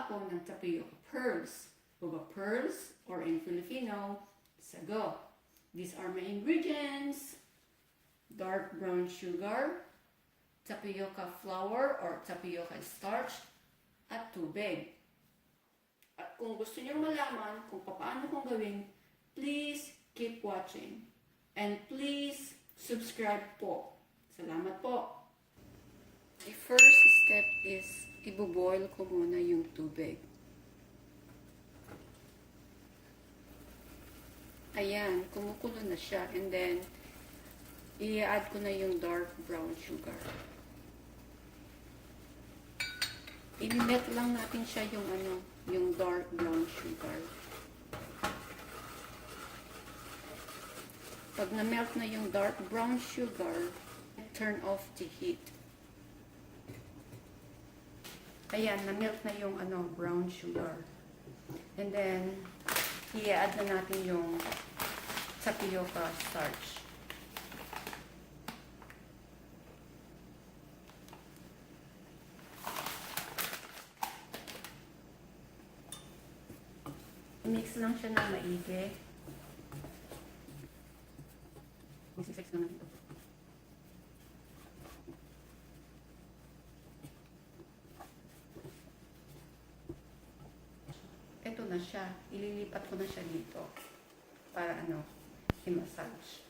ako ng tapioca pearls, boba pearls, or in Filipino, sago. These are my ingredients: dark brown sugar, tapioca flour or tapioca starch, at tubig. At kung gusto niyo malaman kung paano kong gawin, please keep watching. And please subscribe po. Salamat po. The first step is iboboil ko muna yung tubig. Ayan, kumukulo na siya. And then, i-add ko na yung dark brown sugar. I-melt lang natin siya yung dark brown sugar. Pag na-melt na yung dark brown sugar, turn off the heat. Ayan, na-melt na yung brown sugar. And then, i-add na natin yung tapioca starch. Mix lang siya ng maigi. Mix naman ito. Ito na siya. Ililipat ko na siya dito. Para i-massage.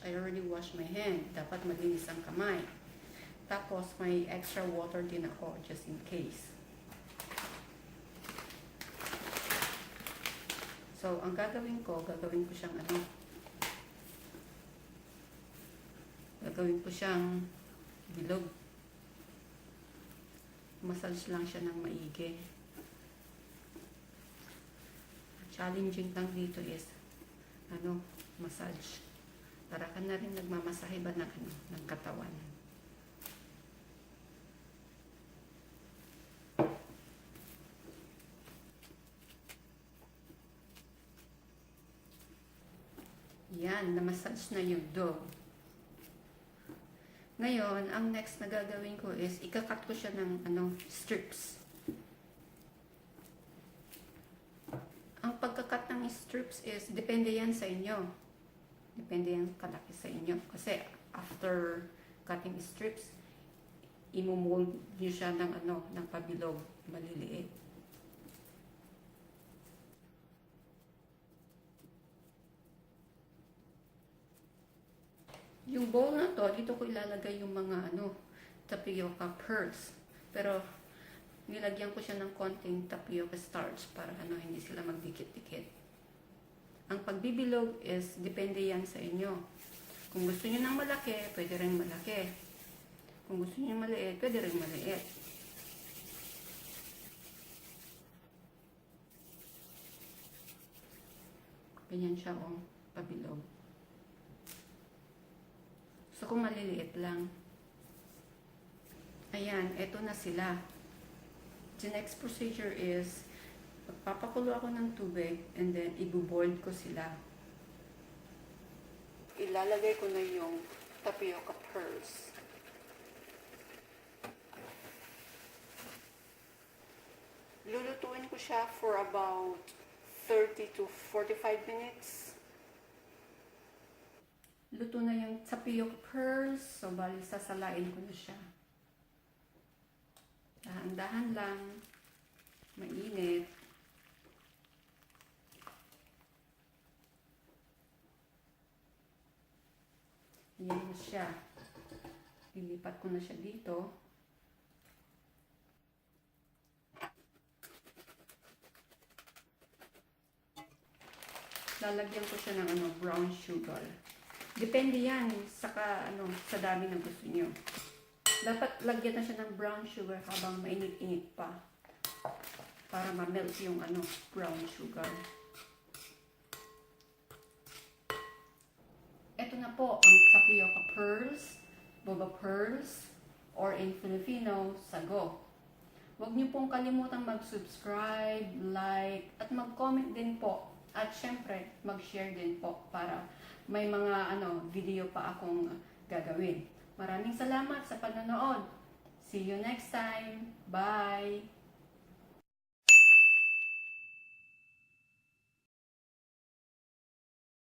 I already washed my hand. Dapat malinis ang kamay. Tapos may extra water din ako just in case. So, ang gagawin ko siyang bilog. Massage lang siya ng maigi. Challenging lang dito is, massage. Para ka na rin nagmamasahe ba ng katawan. Yan, na-massage na yung dough. Ngayon, ang next na gagawin ko is, ikakat ko siya ng strips. Ang pagkakat ng strips is, depende yan sa inyo. Depende yan kalaki sa inyo. Kasi, after cutting strips, imumold nyo siya ng pabilog, maliliit. Yung bowl na to, dito ko ilalagay yung mga tapioca pearls. Pero nilagyan ko siya ng konting tapioca starch para hindi sila magdikit-dikit. Ang pagbibilog is depende yan sa inyo. Kung gusto niyo ng malaki, pwede rin malaki. Kung gusto niyo maliit, pwede rin maliit. Ganyan siya pabilog. So, kung maliliit lang. Ayan, eto na sila. The next procedure is, magpapakulo ako ng tubig and then ibuboil ko sila. Ilalagay ko na yung tapioca pearls. Lulutuin ko siya for about 30 to 45 minutes. Luto na yung tapioca pearls. So, bali, sasalain ko na siya. Dahan-dahan lang. Mainit. Yan na siya. Lilipat ko na siya dito. Lalagyan ko siya ng brown sugar. Depende yan sa dami ng gusto nyo. Dapat lagyan na siya ng brown sugar habang mainit-init pa. Para ma-melt yung brown sugar. Ito na po ang tapioca pearls, boba pearls, or in Filipino, sago. Huwag niyo pong kalimutang mag-subscribe, like, at mag-comment din po. At syempre, mag-share din po para may mga video pa akong gagawin. Maraming salamat sa panonood. See you next time. Bye!